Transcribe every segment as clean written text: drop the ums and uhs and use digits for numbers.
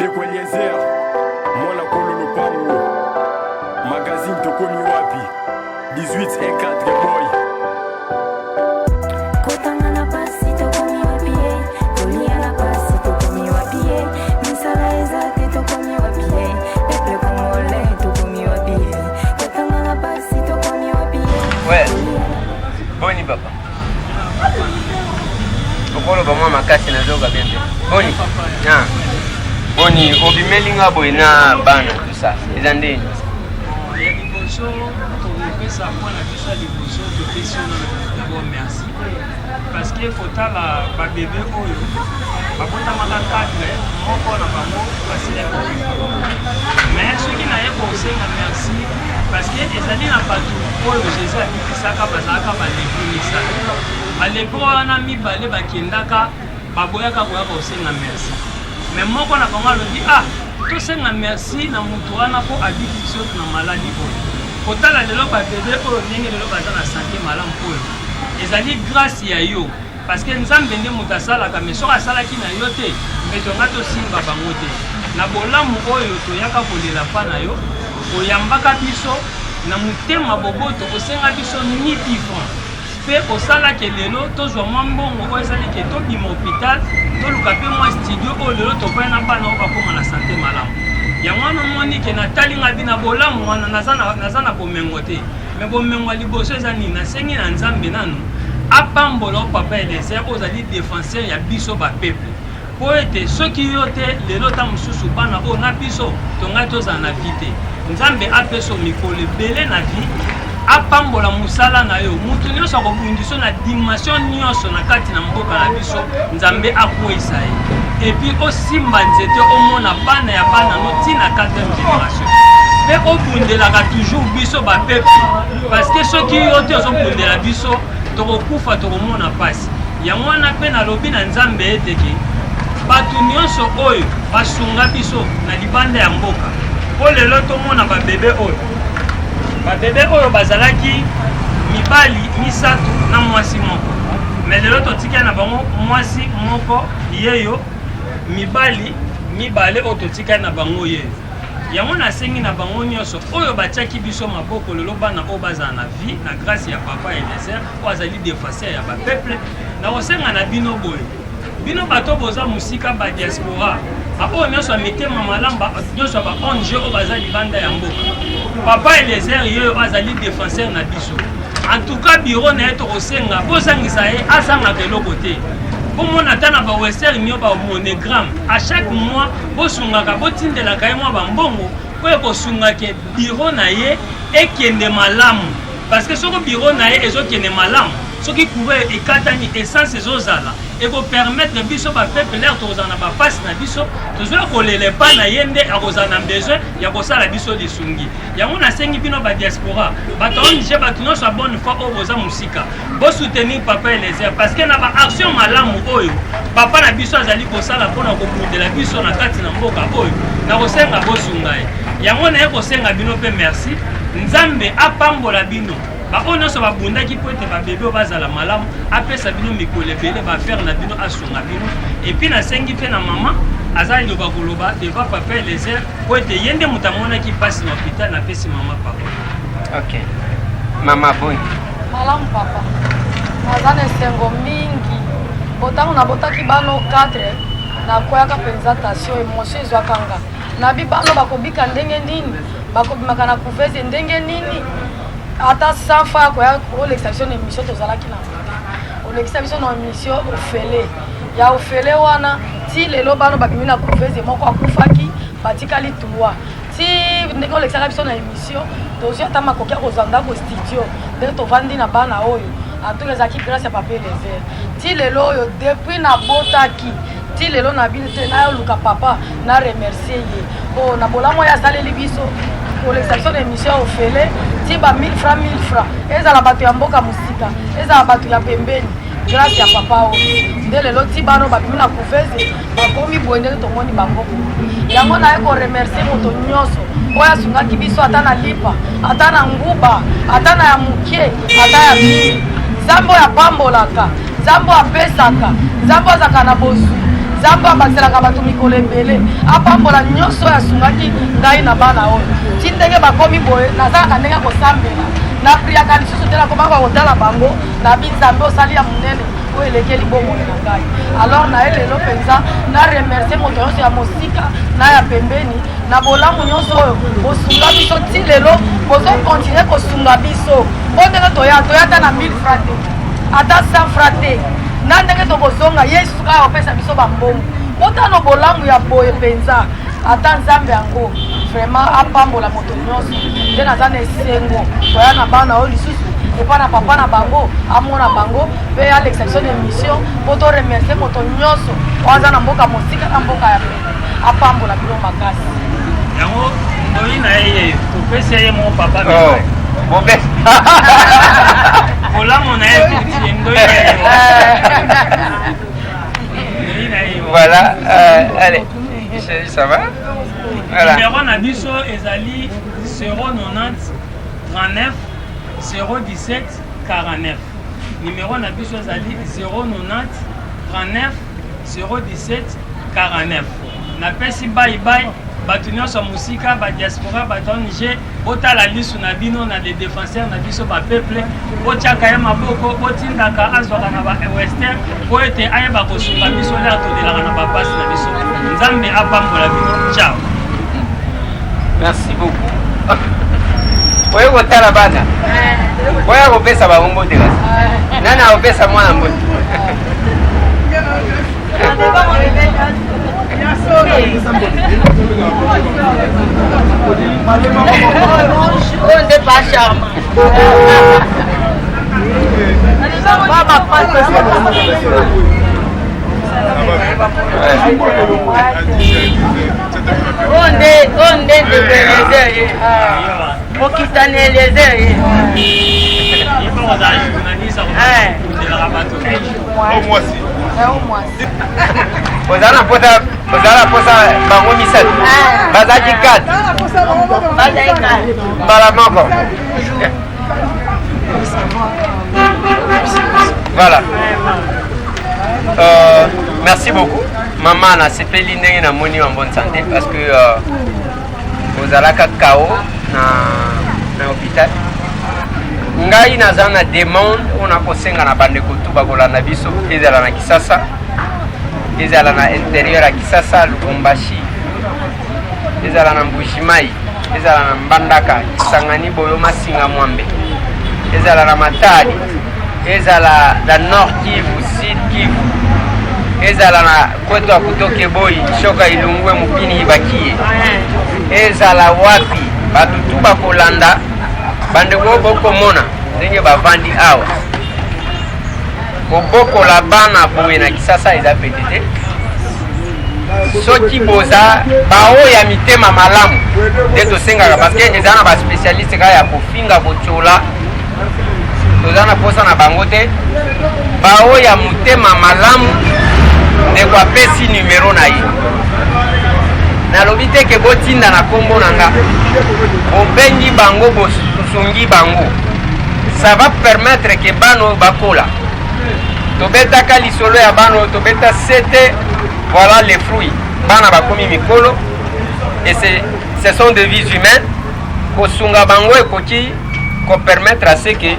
Ndeko Eliezer, mwana kolo lopango. Magazine tokomi wapi 18 boy. Kotanga na pasi tokomi wapi Tolia na pasi tokomi wapi Misala ezate tokomi wapi Peple kongole tokomi wapi Kotanga na pasi tokomi wapi Ouais. Boni papa. Okolo ba mwa makasi na zoga bembe. Boni. Na. Boni obimelinga boy na bana tout ça. Ezande. Ya liboso topesa mwana biso ya liboso topesi ona d'abord merci parce que fotala babebe oyo babotamaka 4 moko na bango basilaka mais soki naye kosenga merci parce que ezali na bato oyo jésus abikisaka bazalaka balebro misala balebro wana mibale bakendaka baboyaka koyaka kosenga merci mais moko na bango alobi tosenga merci na mutu wana po abiki biso na maladi oyo kotala lelo babebe oyo ndenge lelo baza na santé malamu oyo ezali grâce ya yo parce que nzambe nde moto asalaka mais soki asalaki na yo te me tonga tosimba bango te na bolamu oyo toyaka kolela mpa na yo oyambaka biso na motema boboto osenga biso 1000 francs mpe osalaki lelo tozwa mwa mbongo oyo ezalaki tobima hôpital toluka mpe mwa studio oyo lelo topai na bana oyo bakoma na santé malamu yango wana omoni ke natalinga bina bolamu wana naza na bomengo te me bomengo ya liboso eza nini nasengi na nzambe nanu apambola o papa Eliezer oyo ozali défenseur ya biso bapeple po ete soki yo te lelo ta mosusu bana oyo na biso tongai tozala na vi te nzambe apesa mikolo ebele na vi apambola musala na yo mutu nyonso akobundiso na dimension nyonso na kati na mboka na biso nzambe akwesa ye epuis osimba nzete omona bana ya bana no ntina 4e génération mpe obundelaka toujours biso bapeple parce que soki yo te ozobundela biso tokokufa tokomona mpasi yango wana mpe nalobi na nzambe eteke bato nyonso oyo basunga biso na libanda ya mboka po lelo tomona babebe oyo babebe oyo bazalaki mibali 3 na mwasi moko mais lelo totikya na bango mwasi moko yeyo mibali mibale oyo totikya na bango yeyo yango nasengi na bango nyonso oyo batiaki biso maboko lelo bana oyo bazala na vie na grâce ya papa Eliezer oyo azali défenseur ya bapeple na kosenga na bino boye bino bato boza mosika badiaspora oyo nyonso ya mitema malamu nyonso ya baong oyo baza libanda ya mboka papa Eliezer ye oyo azali défenseur na biso en tout cas biro na ye tokosenga bozangisa ye azangaka eloko te bomona ata na bawester mio bamonogramme à chaque mois bosungaka botindelaka ye mwa bambongo po ekosungaka biro na ye ekende malamu parce que soko biro na ye ezokende malamu soki coureur ekatani essence ezozala ekopermettre biso bapeple lere tokozala na bapasi na biso tozwa kolela epa na ye nde akozala na besoin ya kosala biso lisungi yango nasengi bino badiaspora bato onige bato nyonso ya bonne foi oyo boza mosika bosoutenir papa Eliezer parce que na baaction malamu oyo papa na biso azali kosala mpona kobundela biso na kati na mboka oyo na kosenga bosunga ye yango naye kosenga bino mpe merci nzambe apambola bino oyo nyonso babundaki po ete babebe oyo bazala malamu apesa bino mikolo ebele bafere na bino asunga bino epuis nasengi mpe na mama aza liloba koloba deva papa Eliezer po ete ye nde moto amonaki mpasi na hôpital napesi mama papa. Ok. Mama boni malamu papa naza na esengo mingi botango nabotaki bano 4 nakweyaka mpenza tasio émotion ezwakanga nabi bano bakobika ndenge nini bakobimaka na couvese ndenge nini ata 100 fois koya olekisa biso na émission tozalaki na mote olekisa biso na émission ofele ya ofele wana ti lelo bano babimi na couvese moko akufaki batikali 3 ti ndenge olekisaka biso na émission tozwi ata makoki ya kozanda ko studio nde tovandi na bana oyo antuka ezalaki grâce ya papa Eliezer ti lelo oyo depuis nabotaki ti lelo na bino te nayoluka papa na remercier ye po na bolamu oyo asaleli biso kolekisa biso na émission ofele ti ba 1000 francs ezala bato ya mboka mosika ezala bato ya pembeni grâce ya papa oyo nde lelo ti bano babimi na couvese bakomi boye ndenge tomoni bango yango naye koremercie moto nyonso oyo asungaki biso ata na lipa ata na nguba ata na ya mokie ata ya mingi nzambe oyo apambolaka nzambe oyo apesaka nzambe oyo azalaka na bozwi nzambe abazelaka bato mikolo ebele apambola nyonso oyo asungaki ngai na bana oyo ti ndenge bakomi boye nazalaka ndenge kosambela na priaka lisusu te nakobaka kotala bango na binzambe osali ya monene oyo elekeli bomoi na ngai alors na ye lelo mpenza na remercie moto nyonso ya mosika na ya pembeni na bolamu nyonso oyo bosunga biso ti lelo bozokontinue kosunga biso mpo ndenge toya ta na 1000 francs te ata 100 francs te na ndenge tokozonga yesu kaka kopesa biso bambongo motano bolamu ya boye mpenza ata nzambe yango vraiment apambola moto nyonso nde naza na esengo toya na bana oyo lisusu epa na papa na bango amona bango mpe ya l'exception d'émission mpo to remercie moto nyonso oyo aza na mboka mosika na mboka ya pene apambola bino makasi yango ndoi na ye topesi ye mo papa bolamu na ye tutie ndoi na ye voilà allez ça va voilà numéro na biso ezali 090 39 017 49 numéro na biso ezali 090 39 017 49 napesi bye bato nyonso mosika badiaspora bato ya niger botala lisu na bino na des défenseurs na biso bapeuple botiaka ye maboko botindaka azwaka na bawestern po ete ayeba kosunga biso lere todelaka na bapasi na biso nzambe apambola bino ciao merci beaucoup oyo kotala bana oyo kopesa bango mbote kasi nani akopesa mwana mbote nde pas charme onde ndebeleze ye okitani eleze ye ozala posa bango misato bazaki 4 mbala moko voilà merci beaucoup maman nasepeli ndenge namoni en bonne santé parce que ozalaka kao na hôpital ngai naza na demande ona kosenga na bandeko tu bakolanda biso ezala na Kisasa ezala na intérieur ya Kisasa Lubumbashi ezala na Mbushimai ezala na Mbandaka Kisangani Boyo Masinga Mwambe ezala na Matadi ezala na Nord Kivu Sud Kivu ezala na kwetu ya Kutoke Boy Shoka Ilungwe Mupini Ibakie ezala wapi bato tu bakolanda bandeko bokomona ndenge bavandi awa kobokola bana boye na Kisasa eza pete te soki boza bao ya mitema malamu nde tosengaka parce que eza na baspécialiste kaka ya kofinga kotiola toza na posa na bango te bao ya motema malamu ndeko apesi numero na ye nalobi te ke botinda na kombo na nga bobengi bango bosungi bango ça va permettre que bano bakola tobetaka lisolo ya bano tobeta sete voilà les fruits bana bakomi mikolo et ce sont des vies humaines kosunga bango ekoki ko permettre à ce que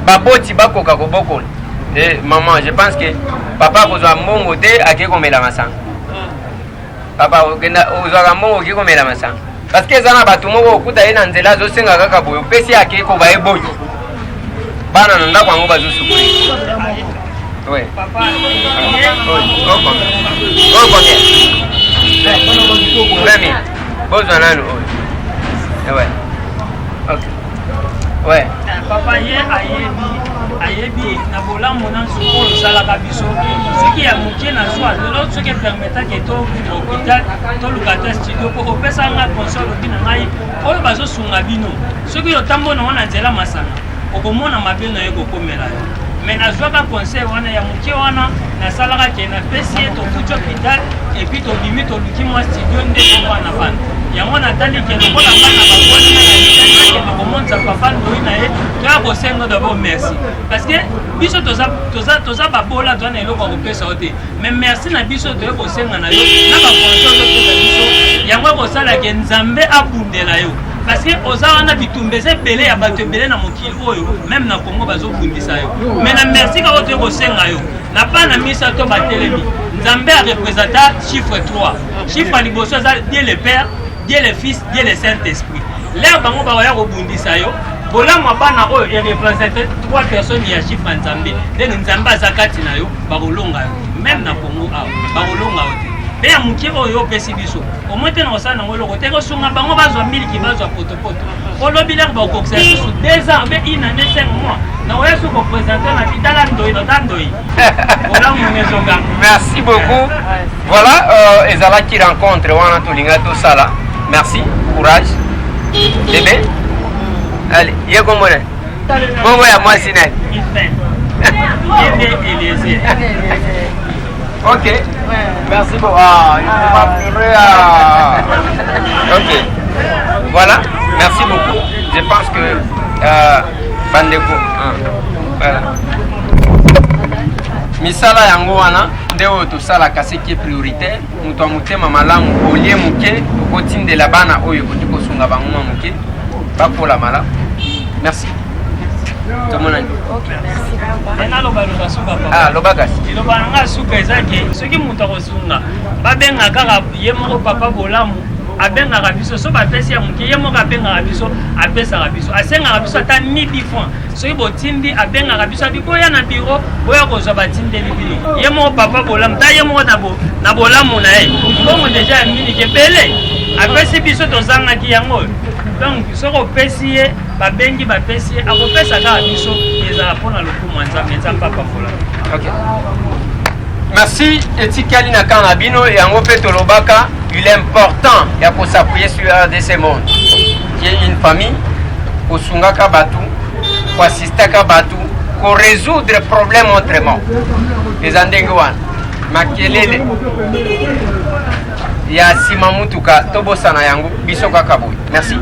baboti bakoka kobokola et maman je pense que papa kozwa mbongo te ake komela masanga papa ozwaka mbongo oke komela masanga parce que eza na bato moko okuta ye na nzela azosenga kaka boye opesi ake koba ye boyi bana na ndako yango bazosukuli oui combien bozwa nanu oyo ouais ok ouais papa ye ayebi na bolamu na nsuku oyo osalaka biso soki ya mokie na zwa lelo soki epermetaki tokita hôpital toluka te studio po opesanga conseil olobi na ngai oyo bazosunga bino soki otambo nango na nzela masanga okomona mabe na ye kokomela yo mais nazwaka conseil wana ya mokie wana nasalaka ke napesi ye tokuti hôpital et puis tobimi toluki mwa studio nde tokwana bana yango natali ke lokola bana bakoni na tokomonisa papa ndoi na ye toya kosenga d'abord merci parce que biso toza babola toza na eloko ya kopesa yo te mais merci na biso toye kosenga na yo na bafonction topesa biso yango ekosalaka nzambe abundela yo parce que oza wana bitumba eza ebele ya bato ebele na mokili oyo même na Congo bazobundisa yo mais na merci kaka toye kosenga yo na bana misato batelemi nzambe arepresenta chiffre 3 chiffre ya liboso eza Dieu le Père Dieu le Fils Dieu le Saint-Esprit lere bango bakoya kobundisa yo bolamu bana oyo erepresente 3 personnes ya chiffre ya nzambe ndenge nzambe aza kati na yo bakolonga yo même na Congo awa bakolonga yo te mpe ya mokie oyo opesi biso omoi te na kosala nango eloko te kosunga bango bazwa miliki bazwa potopoto olobi lere bakokisa biso 2 ans mpe 1 année 5 mois nakoya so kopresente na bitala ndoi nota ndoi olamu ngezoka. Merci beaucoup. Voilà, ezalaki rencontre wana tolinga tosala. Merci, courage. Bébé, allez, yé komone. Bongo ya mwasi ne. Ok. Merci beaucoup. Ah, il faut pas pleurer. Ok. Voilà, merci beaucoup. Je pense que Bandeko. Voilà. Misala yango wana ndeo tosala kasi ki prioritaire muto amutema malamu olie muke okotindela bana oyo kotiko sunga bango muke bakola mala. Merci. Tomona. OK, merci papa. Ena lo baloba suka papa. Ah, lobagas. Lo banga suka ezaki soki muto kosunga babenga kaka yemo papa bolamu abengaka biso so bapesi ya moke ye moko abengaka biso apesaka biso asengaka biso ata 1000 fois soki botindi abengaka biso abi boya na biro boya kozwa batindeli bino ye moko papa bolamu ta ye moko na bolamu na ye mbongo deja ya miniki ebele apesi biso tozangaki yango donc soki opesi ye babengi bapesi ye akopesa kaka biso ezala mpona lokumu ya nzambe nzambe papa bolamu. Okay. Merci etikali na kana bino yango pe tolobaka il est important ya ko s'appuyer sur RDC Monde qui est une famille ko sungaka batu ko assistaka batu ko résoudre problème autrement les andenge wana makelele ya simamutuka tobosana yango biso kaka boy. Merci.